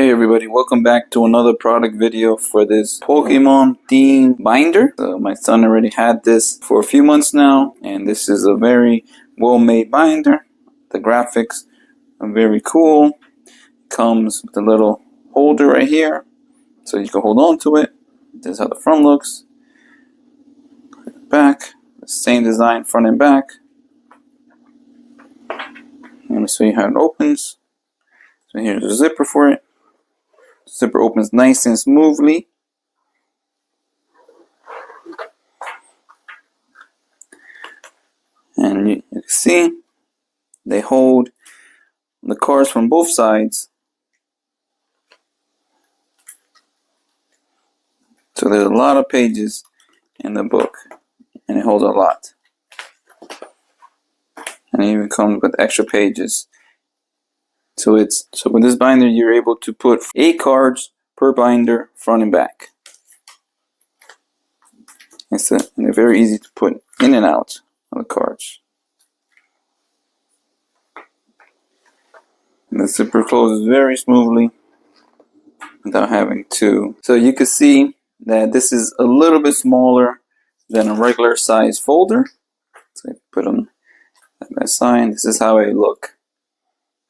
Hey everybody, welcome back to another product video for this Pokemon themed binder. My son already had this for a few months now, and this is a very well made binder. The graphics are very cool. Comes with a little holder right here, so you can hold on to it. This is how the front looks. Back, the same design front and back. Let me show you how it opens. So here's the zipper for it. Zipper opens nice and smoothly. And you can see they hold the cards from both sides. So there's a lot of pages in the book, and it holds a lot. And it even comes with extra pages. So with this binder, you're able to put 8 cards per binder, front and back. And they're very easy to put in and out of the cards. And the zipper closes very smoothly without having to. So you can see that this is a little bit smaller than a regular size folder. So I put them at that side. This is how they look.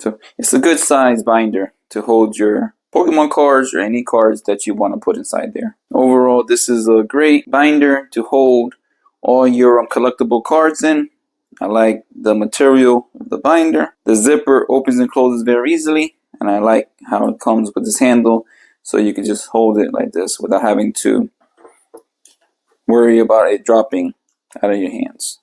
So it's a good size binder to hold your Pokemon cards or any cards that you want to put inside there. Overall, this is a great binder to hold all your collectible cards in. I like the material of the binder. The zipper opens and closes very easily, and I like how it comes with this handle, so you can just hold it like this without having to worry about it dropping out of your hands.